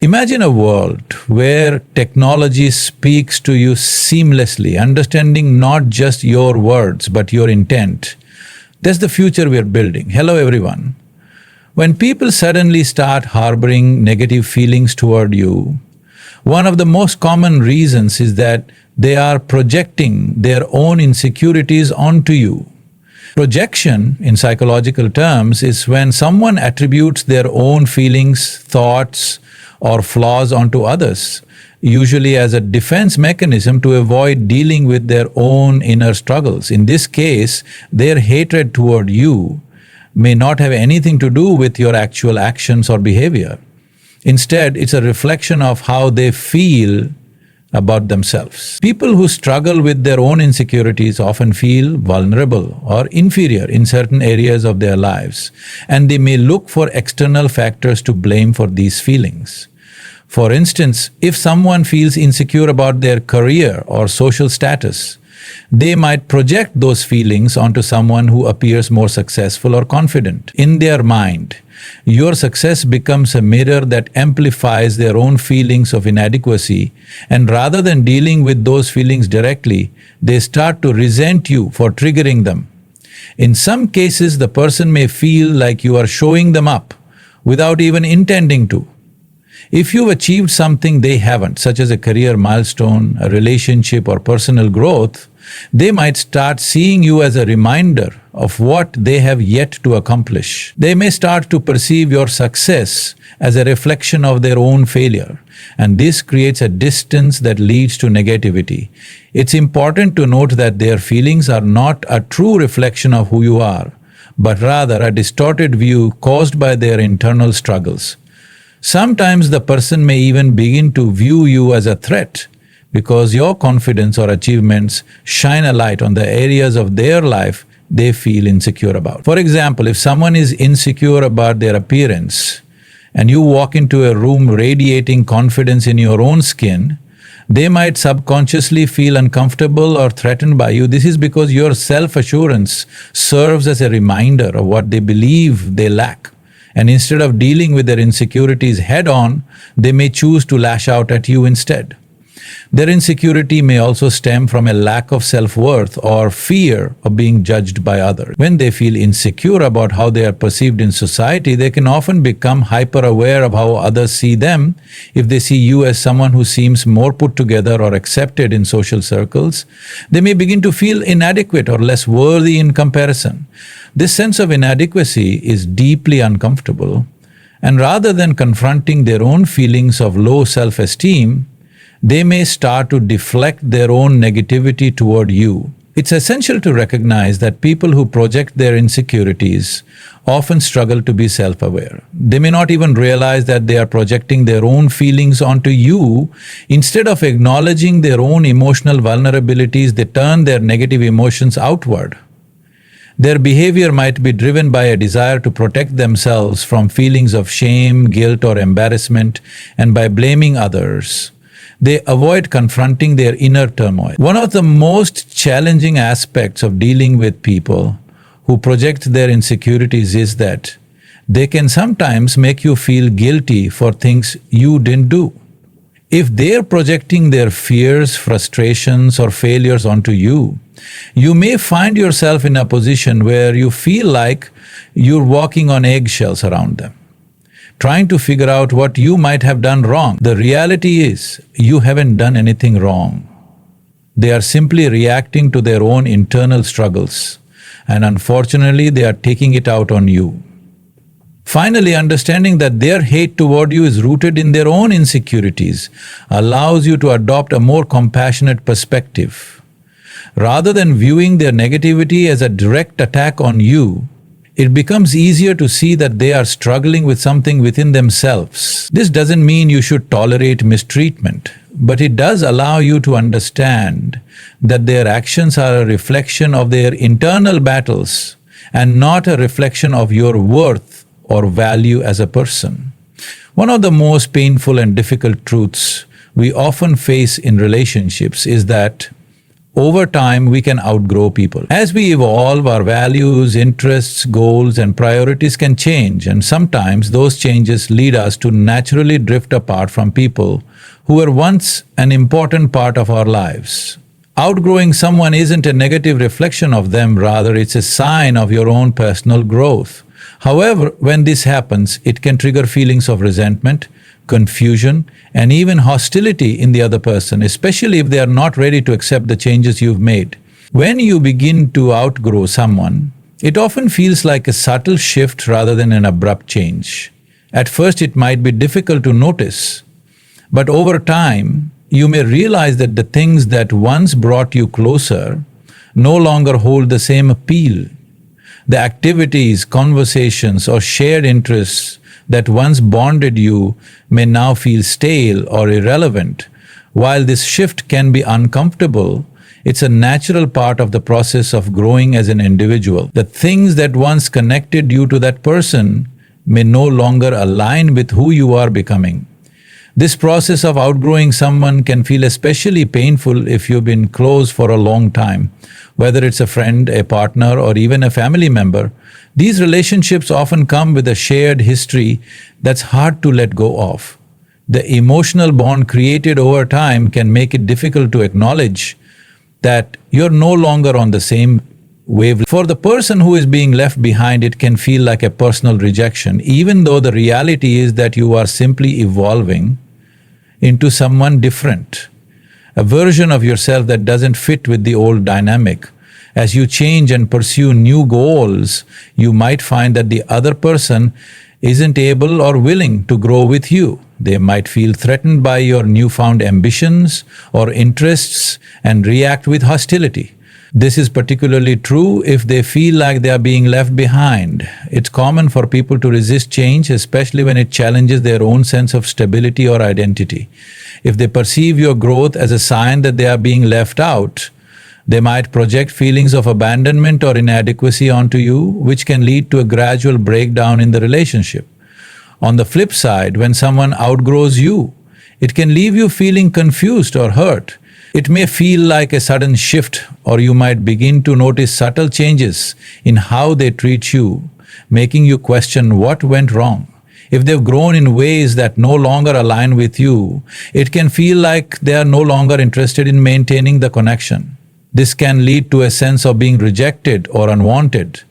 Imagine a world where technology speaks to you seamlessly, understanding not just your words but your intent. That's the future we're building. Hello everyone. When people suddenly start harboring negative feelings toward you, one of the most common reasons is that they are projecting their own insecurities onto you. Projection, in psychological terms, is when someone attributes their own feelings, thoughts, or flaws onto others, usually as a defense mechanism to avoid dealing with their own inner struggles. In this case, their hatred toward you may not have anything to do with your actual actions or behavior. Instead, it's a reflection of how they feel about themselves. People who struggle with their own insecurities often feel vulnerable or inferior in certain areas of their lives, and they may look for external factors to blame for these feelings. For instance, if someone feels insecure about their career or social status, they might project those feelings onto someone who appears more successful or confident. In their mind, your success becomes a mirror that amplifies their own feelings of inadequacy, and rather than dealing with those feelings directly, they start to resent you for triggering them. In some cases, the person may feel like you are showing them up without even intending to. If you've achieved something they haven't, such as a career milestone, a relationship, or personal growth, they might start seeing you as a reminder of what they have yet to accomplish. They may start to perceive your success as a reflection of their own failure, and this creates a distance that leads to negativity. It's important to note that their feelings are not a true reflection of who you are, but rather a distorted view caused by their internal struggles. Sometimes the person may even begin to view you as a threat because your confidence or achievements shine a light on the areas of their life they feel insecure about. For example, if someone is insecure about their appearance and you walk into a room radiating confidence in your own skin, they might subconsciously feel uncomfortable or threatened by you. This is because your self-assurance serves as a reminder of what they believe they lack. And instead of dealing with their insecurities head-on, they may choose to lash out at you instead. Their insecurity may also stem from a lack of self-worth or fear of being judged by others. When they feel insecure about how they are perceived in society, they can often become hyper-aware of how others see them. If they see you as someone who seems more put together or accepted in social circles, they may begin to feel inadequate or less worthy in comparison. This sense of inadequacy is deeply uncomfortable, and rather than confronting their own feelings of low self-esteem, they may start to deflect their own negativity toward you. It's essential to recognize that people who project their insecurities often struggle to be self-aware. They may not even realize that they are projecting their own feelings onto you. Instead of acknowledging their own emotional vulnerabilities, they turn their negative emotions outward. Their behavior might be driven by a desire to protect themselves from feelings of shame, guilt, or embarrassment, and by blaming others, they avoid confronting their inner turmoil. One of the most challenging aspects of dealing with people who project their insecurities is that they can sometimes make you feel guilty for things you didn't do. If they're projecting their fears, frustrations, or failures onto you, you may find yourself in a position where you feel like you're walking on eggshells around them, trying to figure out what you might have done wrong. The reality is, you haven't done anything wrong. They are simply reacting to their own internal struggles, and unfortunately, they are taking it out on you. Finally, understanding that their hate toward you is rooted in their own insecurities allows you to adopt a more compassionate perspective. Rather than viewing their negativity as a direct attack on you, it becomes easier to see that they are struggling with something within themselves. This doesn't mean you should tolerate mistreatment, but it does allow you to understand that their actions are a reflection of their internal battles and not a reflection of your worth or value as a person. One of the most painful and difficult truths we often face in relationships is that over time we can outgrow people. As we evolve, our values, interests, goals, and priorities can change, and sometimes those changes lead us to naturally drift apart from people who were once an important part of our lives. Outgrowing someone isn't a negative reflection of them, rather it's a sign of your own personal growth. However, when this happens, it can trigger feelings of resentment, confusion, and even hostility in the other person, especially if they are not ready to accept the changes you've made. When you begin to outgrow someone, it often feels like a subtle shift rather than an abrupt change. At first, it might be difficult to notice, but over time, you may realize that the things that once brought you closer no longer hold the same appeal. The activities, conversations, or shared interests that once bonded you may now feel stale or irrelevant. While this shift can be uncomfortable, it's a natural part of the process of growing as an individual. The things that once connected you to that person may no longer align with who you are becoming. This process of outgrowing someone can feel especially painful if you've been close for a long time. Whether it's a friend, a partner, or even a family member, these relationships often come with a shared history that's hard to let go of. The emotional bond created over time can make it difficult to acknowledge that you're no longer on the same wavelength. For the person who is being left behind, it can feel like a personal rejection, even though the reality is that you are simply evolving into someone different, a version of yourself that doesn't fit with the old dynamic. As you change and pursue new goals, you might find that the other person isn't able or willing to grow with you. They might feel threatened by your newfound ambitions or interests and react with hostility. This is particularly true if they feel like they are being left behind. It's common for people to resist change, especially when it challenges their own sense of stability or identity. If they perceive your growth as a sign that they are being left out, they might project feelings of abandonment or inadequacy onto you, which can lead to a gradual breakdown in the relationship. On the flip side, when someone outgrows you, it can leave you feeling confused or hurt. It may feel like a sudden shift, or you might begin to notice subtle changes in how they treat you, making you question what went wrong. If they've grown in ways that no longer align with you, it can feel like they are no longer interested in maintaining the connection. This can lead to a sense of being rejected or unwanted,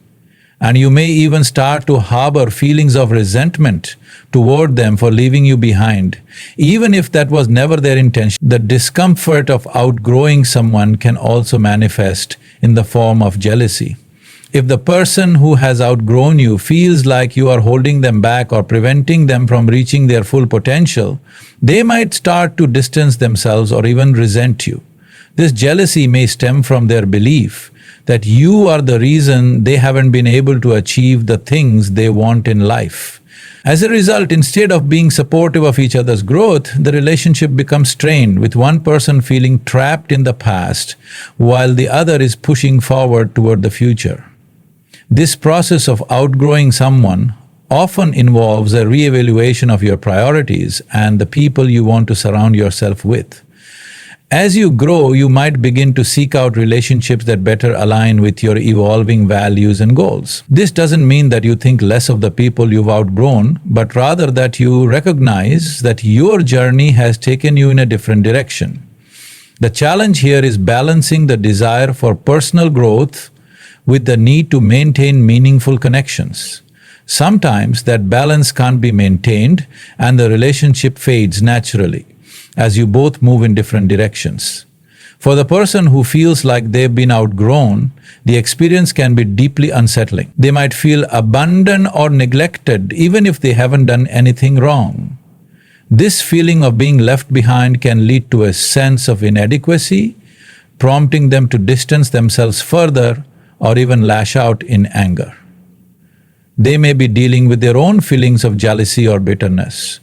and you may even start to harbor feelings of resentment toward them for leaving you behind, even if that was never their intention. The discomfort of outgrowing someone can also manifest in the form of jealousy. If the person who has outgrown you feels like you are holding them back or preventing them from reaching their full potential, they might start to distance themselves or even resent you. This jealousy may stem from their belief that you are the reason they haven't been able to achieve the things they want in life. As a result, instead of being supportive of each other's growth, the relationship becomes strained, with one person feeling trapped in the past while the other is pushing forward toward the future. This process of outgrowing someone often involves a re-evaluation of your priorities and the people you want to surround yourself with. As you grow, you might begin to seek out relationships that better align with your evolving values and goals. This doesn't mean that you think less of the people you've outgrown, but rather that you recognize that your journey has taken you in a different direction. The challenge here is balancing the desire for personal growth with the need to maintain meaningful connections. Sometimes that balance can't be maintained and the relationship fades naturally as you both move in different directions. For the person who feels like they've been outgrown, the experience can be deeply unsettling. They might feel abandoned or neglected even if they haven't done anything wrong. This feeling of being left behind can lead to a sense of inadequacy, prompting them to distance themselves further or even lash out in anger. They may be dealing with their own feelings of jealousy or bitterness,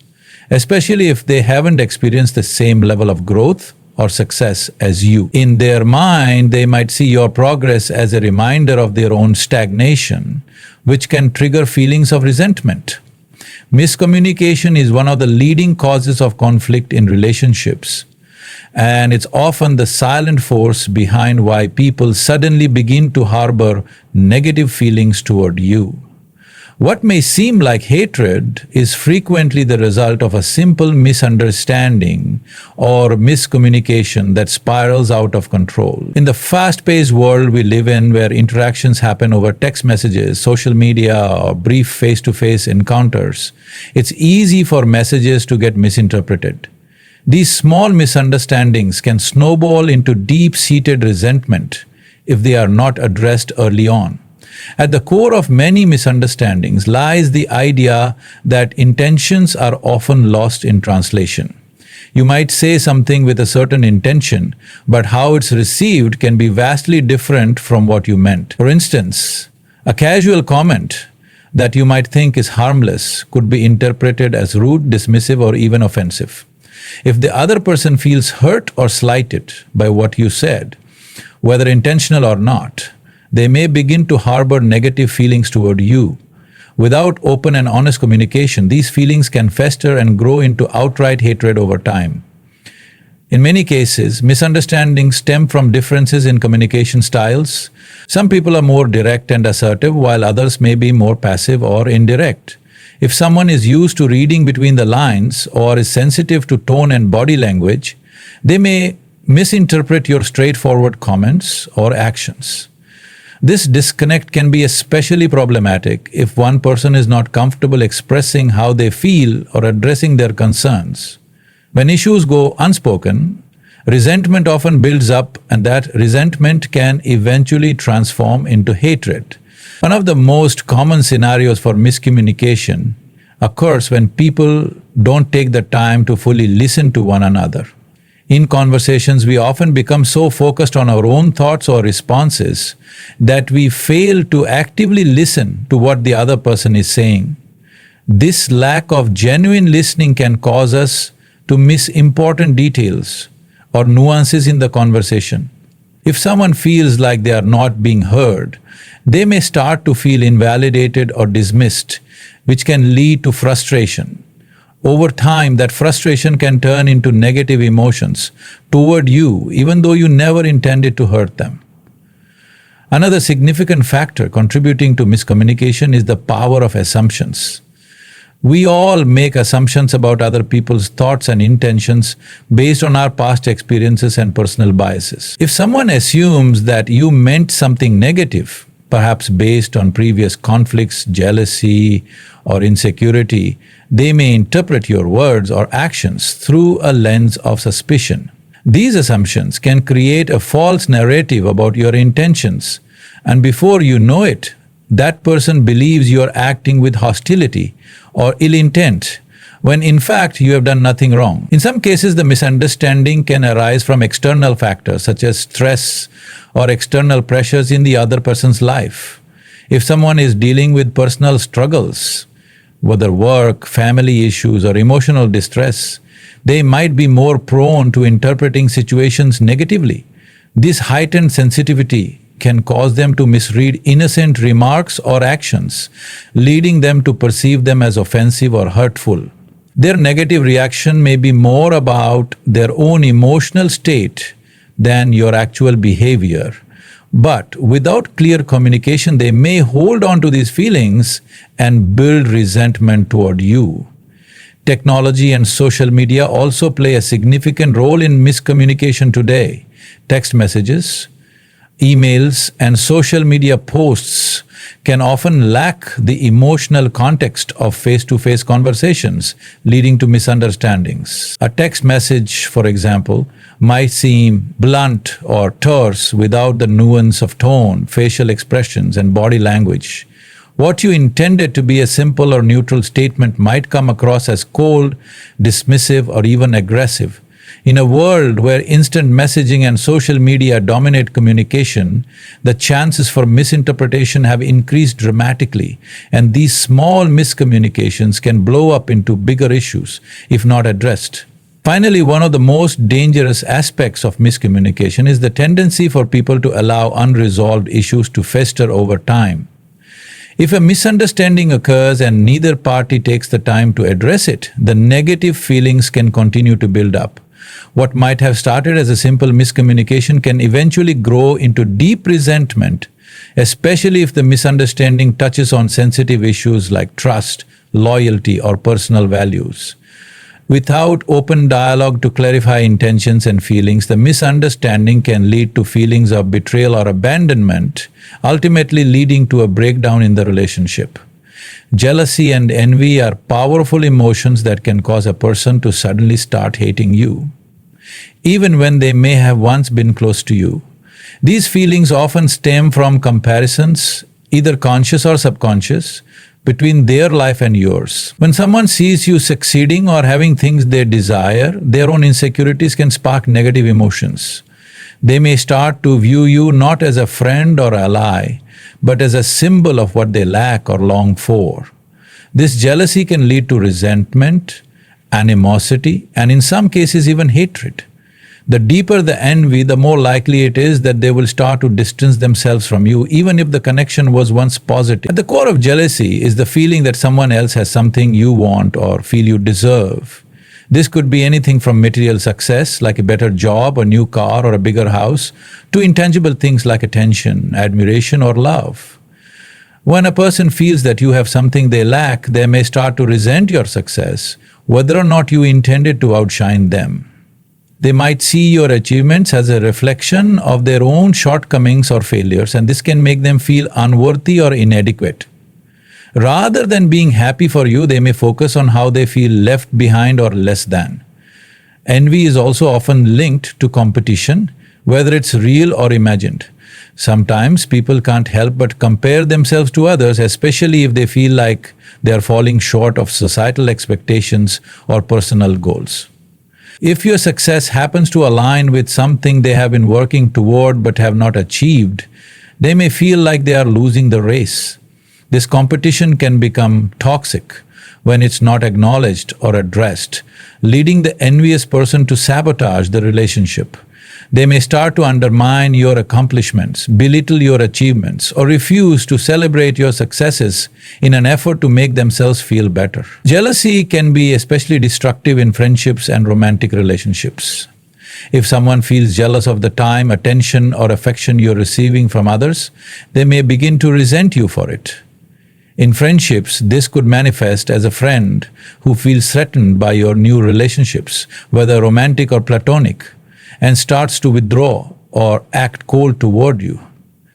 especially if they haven't experienced the same level of growth or success as you. In their mind, they might see your progress as a reminder of their own stagnation, which can trigger feelings of resentment. Miscommunication is one of the leading causes of conflict in relationships. and it's often the silent force behind why people suddenly begin to harbor negative feelings toward you. What may seem like hatred is frequently the result of a simple misunderstanding or miscommunication that spirals out of control. In the fast-paced world we live in, where interactions happen over text messages, social media, or brief face-to-face encounters, it's easy for messages to get misinterpreted. These small misunderstandings can snowball into deep-seated resentment if they are not addressed early on. At the core of many misunderstandings lies the idea that intentions are often lost in translation. You might say something with a certain intention, but how it's received can be vastly different from what you meant. For instance, a casual comment that you might think is harmless could be interpreted as rude, dismissive, or even offensive. If the other person feels hurt or slighted by what you said, whether intentional or not, they may begin to harbor negative feelings toward you. Without open and honest communication, these feelings can fester and grow into outright hatred over time. In many cases, misunderstandings stem from differences in communication styles. Some people are more direct and assertive, while others may be more passive or indirect. If someone is used to reading between the lines or is sensitive to tone and body language, they may misinterpret your straightforward comments or actions. This disconnect can be especially problematic if one person is not comfortable expressing how they feel or addressing their concerns. When issues go unspoken, resentment often builds up, and that resentment can eventually transform into hatred. One of the most common scenarios for miscommunication occurs when people don't take the time to fully listen to one another. In conversations, we often become so focused on our own thoughts or responses that we fail to actively listen to what the other person is saying. This lack of genuine listening can cause us to miss important details or nuances in the conversation. If someone feels like they are not being heard, they may start to feel invalidated or dismissed, which can lead to frustration. Over time, that frustration can turn into negative emotions toward you, even though you never intended to hurt them. Another significant factor contributing to miscommunication is the power of assumptions. We all make assumptions about other people's thoughts and intentions based on our past experiences and personal biases. If someone assumes that you meant something negative, perhaps based on previous conflicts, jealousy, or insecurity, they may interpret your words or actions through a lens of suspicion. These assumptions can create a false narrative about your intentions, and before you know it, that person believes you are acting with hostility or ill intent, when in fact you have done nothing wrong. In some cases, the misunderstanding can arise from external factors such as stress or external pressures in the other person's life. If someone is dealing with personal struggles, whether work, family issues, or emotional distress, they might be more prone to interpreting situations negatively. This heightened sensitivity can cause them to misread innocent remarks or actions, leading them to perceive them as offensive or hurtful. Their negative reaction may be more about their own emotional state than your actual behavior. But without clear communication, they may hold on to these feelings and build resentment toward you. Technology and social media also play a significant role in miscommunication today. Text messages, emails, and social media posts can often lack the emotional context of face-to-face conversations, leading to misunderstandings. A text message, for example, might seem blunt or terse without the nuance of tone, facial expressions, and body language. What you intended to be a simple or neutral statement might come across as cold, dismissive, or even aggressive. In a world where instant messaging and social media dominate communication, the chances for misinterpretation have increased dramatically, and these small miscommunications can blow up into bigger issues if not addressed. Finally, one of the most dangerous aspects of miscommunication is the tendency for people to allow unresolved issues to fester over time. If a misunderstanding occurs and neither party takes the time to address it, the negative feelings can continue to build up. What might have started as a simple miscommunication can eventually grow into deep resentment, especially if the misunderstanding touches on sensitive issues like trust, loyalty, or personal values. Without open dialogue to clarify intentions and feelings, the misunderstanding can lead to feelings of betrayal or abandonment, ultimately leading to a breakdown in the relationship. Jealousy and envy are powerful emotions that can cause a person to suddenly start hating you, even when they may have once been close to you. These feelings often stem from comparisons, either conscious or subconscious, between their life and yours. When someone sees you succeeding or having things they desire, their own insecurities can spark negative emotions. They may start to view you not as a friend or ally, but as a symbol of what they lack or long for. This jealousy can lead to resentment, animosity, and in some cases even hatred. The deeper the envy, the more likely it is that they will start to distance themselves from you, even if the connection was once positive. At the core of jealousy is the feeling that someone else has something you want or feel you deserve. This could be anything from material success, like a better job, a new car, or a bigger house, to intangible things like attention, admiration, or love. When a person feels that you have something they lack, they may start to resent your success, whether or not you intended to outshine them. They might see your achievements as a reflection of their own shortcomings or failures, and this can make them feel unworthy or inadequate. Rather than being happy for you, they may focus on how they feel left behind or less than. Envy is also often linked to competition, whether it's real or imagined. Sometimes people can't help but compare themselves to others, especially if they feel like they are falling short of societal expectations or personal goals. If your success happens to align with something they have been working toward but have not achieved, they may feel like they are losing the race. This competition can become toxic when it's not acknowledged or addressed, leading the envious person to sabotage the relationship. They may start to undermine your accomplishments, belittle your achievements, or refuse to celebrate your successes in an effort to make themselves feel better. Jealousy can be especially destructive in friendships and romantic relationships. If someone feels jealous of the time, attention, or affection you're receiving from others, they may begin to resent you for it. In friendships, this could manifest as a friend who feels threatened by your new relationships, whether romantic or platonic, and starts to withdraw or act cold toward you.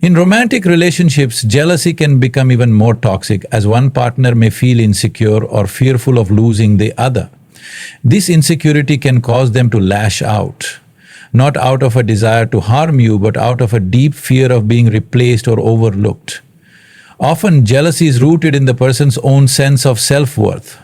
In romantic relationships, jealousy can become even more toxic, as one partner may feel insecure or fearful of losing the other. This insecurity can cause them to lash out, not out of a desire to harm you, but out of a deep fear of being replaced or overlooked. Often, jealousy is rooted in the person's own sense of self-worth.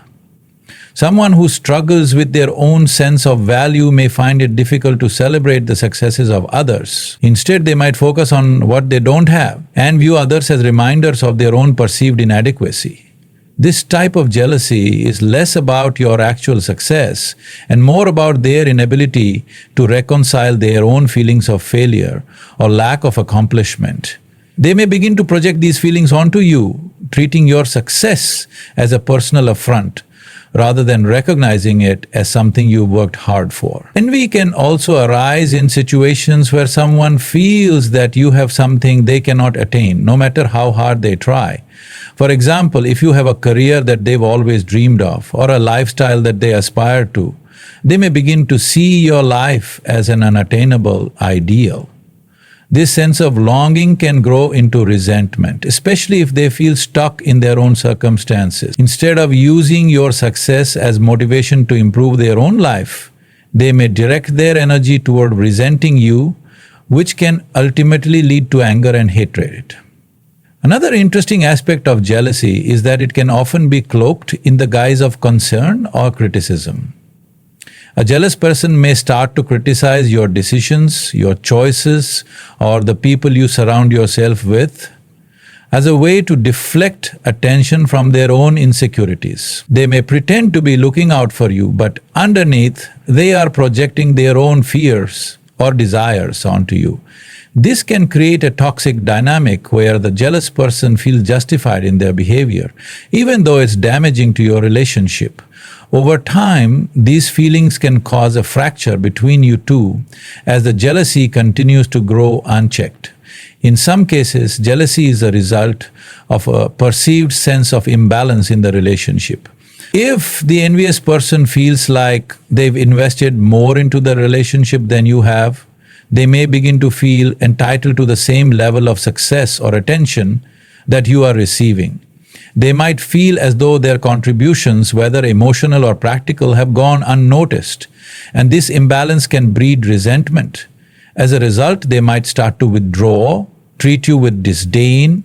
Someone who struggles with their own sense of value may find it difficult to celebrate the successes of others. Instead, they might focus on what they don't have and view others as reminders of their own perceived inadequacy. This type of jealousy is less about your actual success and more about their inability to reconcile their own feelings of failure or lack of accomplishment. They may begin to project these feelings onto you, treating your success as a personal affront, rather than recognizing it as something you worked hard for. Envy can also arise in situations where someone feels that you have something they cannot attain, no matter how hard they try. For example, if you have a career that they've always dreamed of, or a lifestyle that they aspire to, they may begin to see your life as an unattainable ideal. This sense of longing can grow into resentment, especially if they feel stuck in their own circumstances. Instead of using your success as motivation to improve their own life, they may direct their energy toward resenting you, which can ultimately lead to anger and hatred. Another interesting aspect of jealousy is that it can often be cloaked in the guise of concern or criticism. A jealous person may start to criticize your decisions, your choices, or the people you surround yourself with as a way to deflect attention from their own insecurities. They may pretend to be looking out for you, but underneath, they are projecting their own fears or desires onto you. This can create a toxic dynamic where the jealous person feels justified in their behavior, even though it's damaging to your relationship. Over time, these feelings can cause a fracture between you two as the jealousy continues to grow unchecked. In some cases, jealousy is a result of a perceived sense of imbalance in the relationship. If the envious person feels like they've invested more into the relationship than you have, they may begin to feel entitled to the same level of success or attention that you are receiving. They might feel as though their contributions, whether emotional or practical, have gone unnoticed, and this imbalance can breed resentment. As a result, they might start to withdraw, treat you with disdain,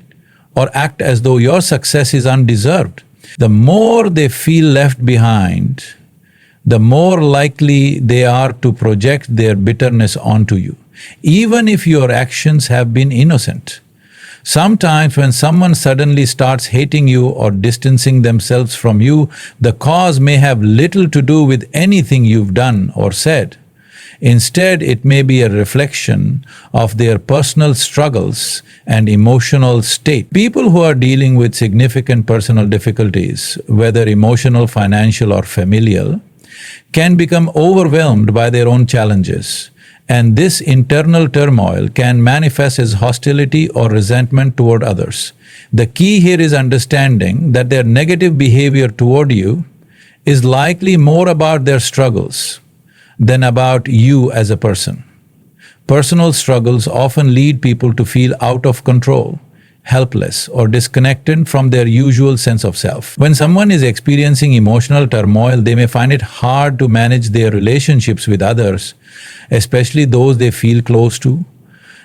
or act as though your success is undeserved. The more they feel left behind, the more likely they are to project their bitterness onto you, even if your actions have been innocent. Sometimes when someone suddenly starts hating you or distancing themselves from you, the cause may have little to do with anything you've done or said. Instead, it may be a reflection of their personal struggles and emotional state. People who are dealing with significant personal difficulties, whether emotional, financial, or familial, can become overwhelmed by their own challenges. And this internal turmoil can manifest as hostility or resentment toward others. The key here is understanding that their negative behavior toward you is likely more about their struggles than about you as a person. Personal struggles often lead people to feel out of control, helpless, or disconnected from their usual sense of self. When someone is experiencing emotional turmoil, they may find it hard to manage their relationships with others, especially those they feel close to.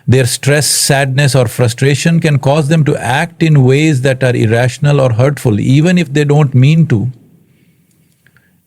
Their stress, sadness, or frustration can cause them to act in ways that are irrational or hurtful, even if they don't mean to.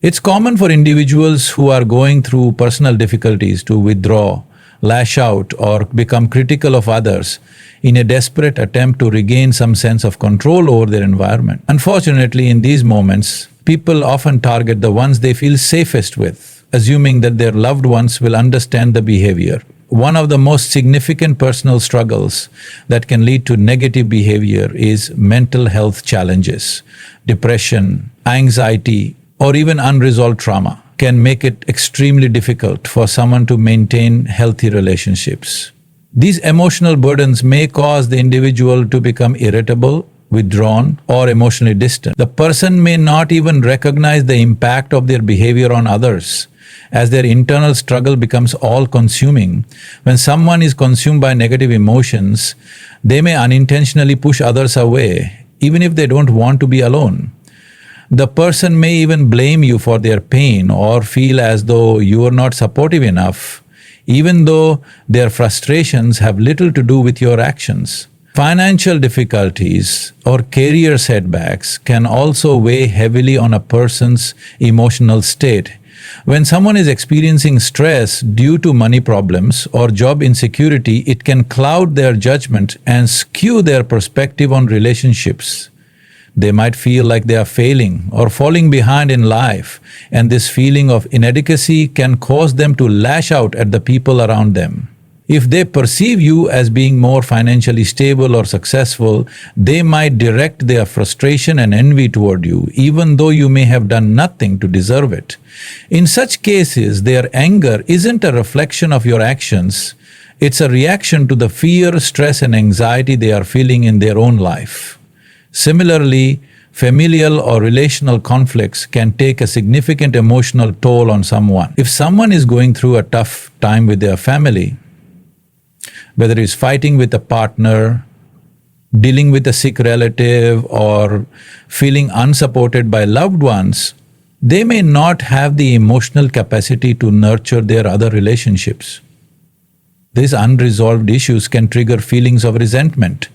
It's common for individuals who are going through personal difficulties to withdraw, lash out, or become critical of others in a desperate attempt to regain some sense of control over their environment. Unfortunately, in these moments, people often target the ones they feel safest with, assuming that their loved ones will understand the behavior. One of the most significant personal struggles that can lead to negative behavior is mental health challenges. Depression, anxiety, or even unresolved trauma can make it extremely difficult for someone to maintain healthy relationships. These emotional burdens may cause the individual to become irritable, withdrawn, or emotionally distant. The person may not even recognize the impact of their behavior on others, as their internal struggle becomes all-consuming. When someone is consumed by negative emotions, they may unintentionally push others away, even if they don't want to be alone. The person may even blame you for their pain or feel as though you are not supportive enough, even though their frustrations have little to do with your actions. Financial difficulties or career setbacks can also weigh heavily on a person's emotional state. When someone is experiencing stress due to money problems or job insecurity, it can cloud their judgment and skew their perspective on relationships. They might feel like they are failing or falling behind in life, and this feeling of inadequacy can cause them to lash out at the people around them. If they perceive you as being more financially stable or successful, they might direct their frustration and envy toward you, even though you may have done nothing to deserve it. In such cases, their anger isn't a reflection of your actions, it's a reaction to the fear, stress, and anxiety they are feeling in their own life. Similarly, familial or relational conflicts can take a significant emotional toll on someone. If someone is going through a tough time with their family, whether it's fighting with a partner, dealing with a sick relative, or feeling unsupported by loved ones, they may not have the emotional capacity to nurture their other relationships. These unresolved issues can trigger feelings of resentment,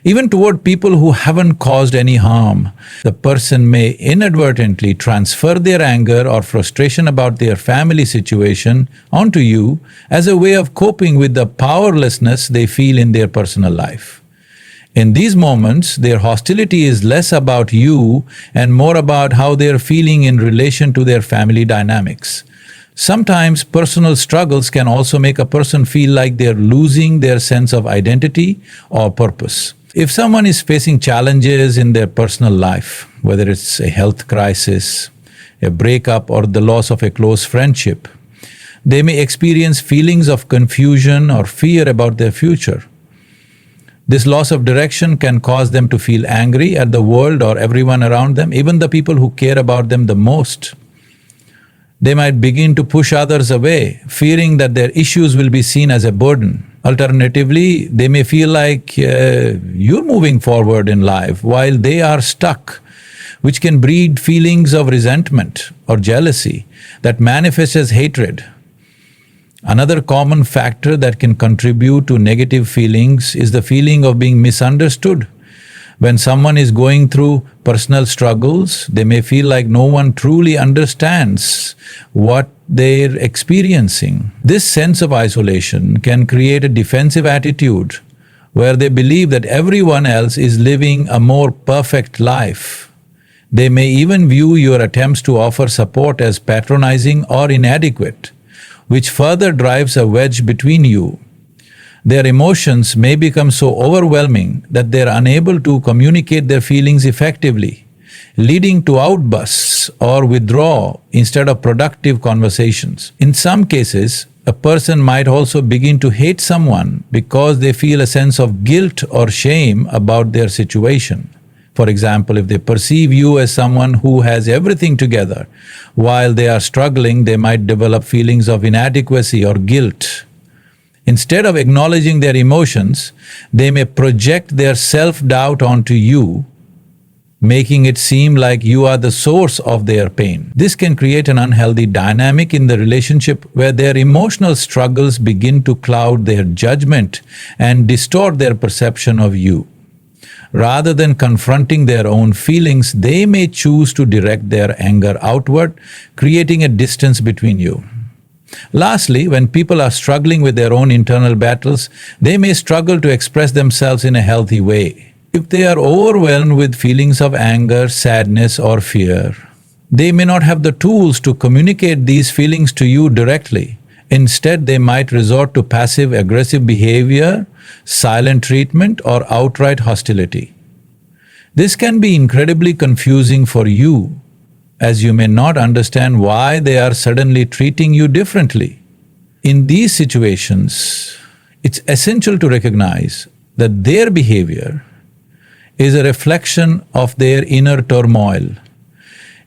even toward people who haven't caused any harm. The person may inadvertently transfer their anger or frustration about their family situation onto you as a way of coping with the powerlessness they feel in their personal life. In these moments, their hostility is less about you and more about how they are feeling in relation to their family dynamics. Sometimes personal struggles can also make a person feel like they're losing their sense of identity or purpose. If someone is facing challenges in their personal life, whether it's a health crisis, a breakup, or the loss of a close friendship. They may experience feelings of confusion or fear about their future. This loss of direction can cause them to feel angry at the world or everyone around them, even the people who care about them the most. They might begin to push others away, fearing that their issues will be seen as a burden. Alternatively, they may feel like you're moving forward in life while they are stuck, which can breed feelings of resentment or jealousy that manifest as hatred. Another common factor that can contribute to negative feelings is the feeling of being misunderstood. When someone is going through personal struggles, they may feel like no one truly understands what they're experiencing. This sense of isolation can create a defensive attitude where they believe that everyone else is living a more perfect life. They may even view your attempts to offer support as patronizing or inadequate, which further drives a wedge between you. Their emotions may become so overwhelming that they are unable to communicate their feelings effectively, leading to outbursts or withdrawal instead of productive conversations. In some cases, a person might also begin to hate someone because they feel a sense of guilt or shame about their situation. For example, if they perceive you as someone who has everything together, while they are struggling, they might develop feelings of inadequacy or guilt. Instead of acknowledging their emotions, they may project their self-doubt onto you, making it seem like you are the source of their pain. This can create an unhealthy dynamic in the relationship where their emotional struggles begin to cloud their judgment and distort their perception of you. Rather than confronting their own feelings, they may choose to direct their anger outward, creating a distance between you. Lastly, when people are struggling with their own internal battles, they may struggle to express themselves in a healthy way. If they are overwhelmed with feelings of anger, sadness, or fear, they may not have the tools to communicate these feelings to you directly. Instead, they might resort to passive-aggressive behavior, silent treatment, or outright hostility. This can be incredibly confusing for you, as you may not understand why they are suddenly treating you differently. In these situations, it's essential to recognize that their behavior is a reflection of their inner turmoil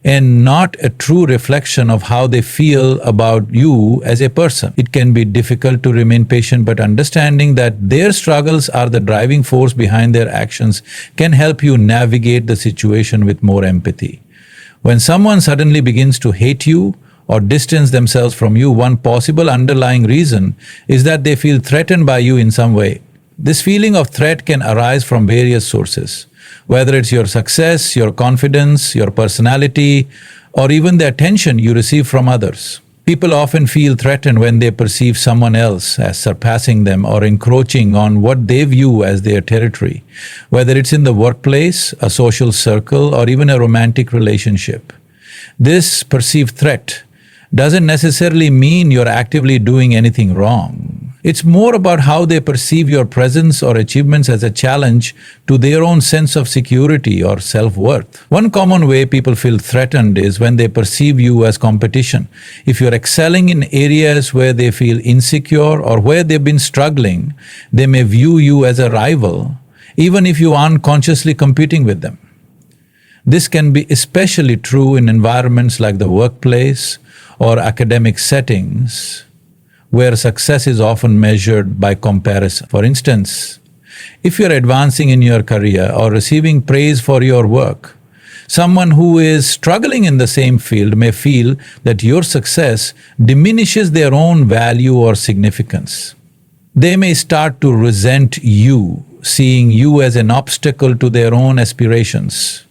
and not a true reflection of how they feel about you as a person. It can be difficult to remain patient, but understanding that their struggles are the driving force behind their actions can help you navigate the situation with more empathy. When someone suddenly begins to hate you or distance themselves from you, one possible underlying reason is that they feel threatened by you in some way. This feeling of threat can arise from various sources, whether it's your success, your confidence, your personality, or even the attention you receive from others. People often feel threatened when they perceive someone else as surpassing them or encroaching on what they view as their territory, whether it's in the workplace, a social circle, or even a romantic relationship. This perceived threat doesn't necessarily mean you're actively doing anything wrong. It's more about how they perceive your presence or achievements as a challenge to their own sense of security or self-worth. One common way people feel threatened is when they perceive you as competition. If you're excelling in areas where they feel insecure or where they've been struggling, they may view you as a rival, even if you aren't consciously competing with them. This can be especially true in environments like the workplace or academic settings, where success is often measured by comparison. For instance, if you're advancing in your career or receiving praise for your work, someone who is struggling in the same field may feel that your success diminishes their own value or significance. They may start to resent you, seeing you as an obstacle to their own aspirations.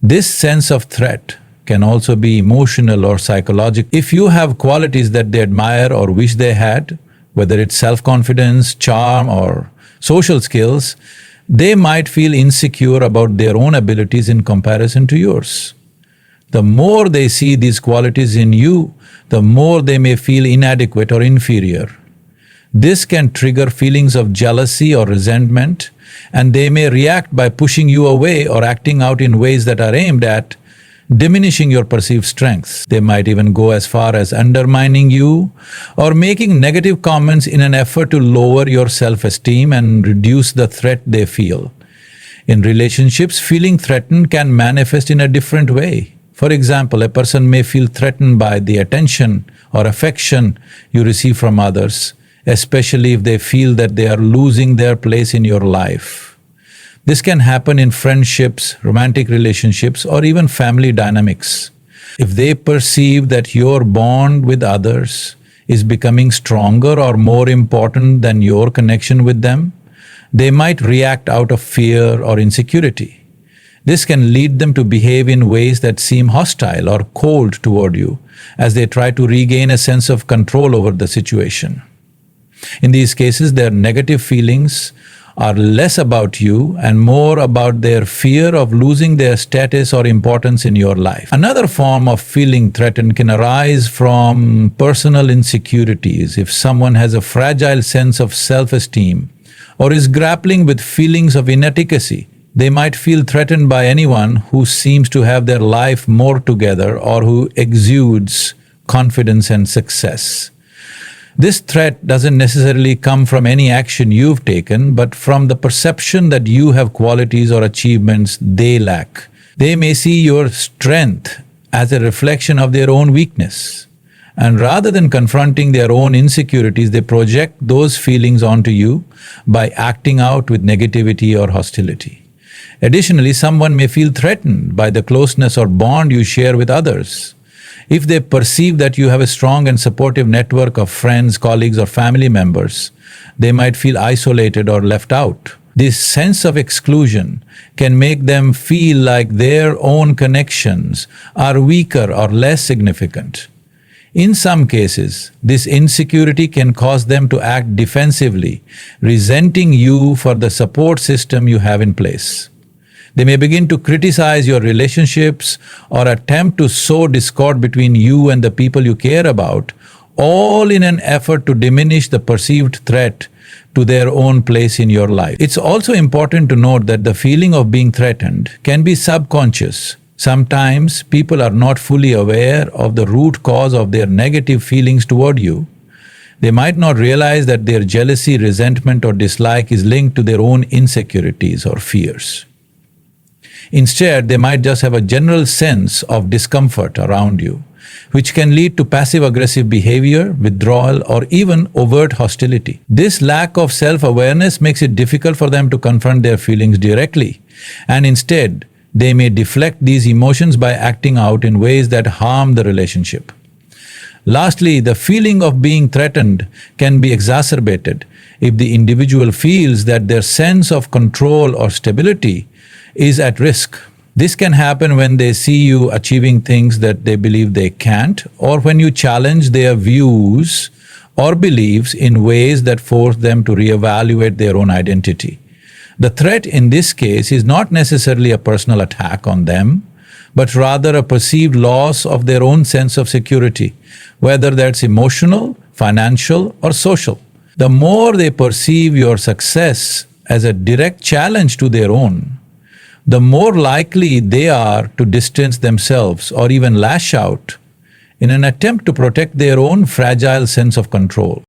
This sense of threat can also be emotional or psychological. If you have qualities that they admire or wish they had, whether it's self-confidence, charm, or social skills, they might feel insecure about their own abilities in comparison to yours. The more they see these qualities in you, the more they may feel inadequate or inferior. This can trigger feelings of jealousy or resentment, and they may react by pushing you away or acting out in ways that are aimed at diminishing your perceived strengths. They might even go as far as undermining you or making negative comments in an effort to lower your self-esteem and reduce the threat they feel. In relationships, feeling threatened can manifest in a different way. For example, a person may feel threatened by the attention or affection you receive from others, especially if they feel that they are losing their place in your life. This can happen in friendships, romantic relationships, or even family dynamics. If they perceive that your bond with others is becoming stronger or more important than your connection with them, they might react out of fear or insecurity. This can lead them to behave in ways that seem hostile or cold toward you as they try to regain a sense of control over the situation. In these cases, their negative feelings are less about you and more about their fear of losing their status or importance in your life. Another form of feeling threatened can arise from personal insecurities. If someone has a fragile sense of self-esteem or is grappling with feelings of inadequacy, they might feel threatened by anyone who seems to have their life more together or who exudes confidence and success. This threat doesn't necessarily come from any action you've taken, but from the perception that you have qualities or achievements they lack. They may see your strength as a reflection of their own weakness. And rather than confronting their own insecurities, they project those feelings onto you by acting out with negativity or hostility. Additionally, someone may feel threatened by the closeness or bond you share with others. If they perceive that you have a strong and supportive network of friends, colleagues, or family members, they might feel isolated or left out. This sense of exclusion can make them feel like their own connections are weaker or less significant. In some cases, this insecurity can cause them to act defensively, resenting you for the support system you have in place. They may begin to criticize your relationships or attempt to sow discord between you and the people you care about, all in an effort to diminish the perceived threat to their own place in your life. It's also important to note that the feeling of being threatened can be subconscious. Sometimes people are not fully aware of the root cause of their negative feelings toward you. They might not realize that their jealousy, resentment, or dislike is linked to their own insecurities or fears. Instead, they might just have a general sense of discomfort around you, which can lead to passive-aggressive behavior, withdrawal, or even overt hostility. This lack of self-awareness makes it difficult for them to confront their feelings directly, and instead, they may deflect these emotions by acting out in ways that harm the relationship. Lastly, the feeling of being threatened can be exacerbated if the individual feels that their sense of control or stability is at risk. This can happen when they see you achieving things that they believe they can't, or when you challenge their views or beliefs in ways that force them to reevaluate their own identity. The threat in this case is not necessarily a personal attack on them, but rather a perceived loss of their own sense of security, whether that's emotional, financial, or social. The more they perceive your success as a direct challenge to their own, the more likely they are to distance themselves or even lash out in an attempt to protect their own fragile sense of control.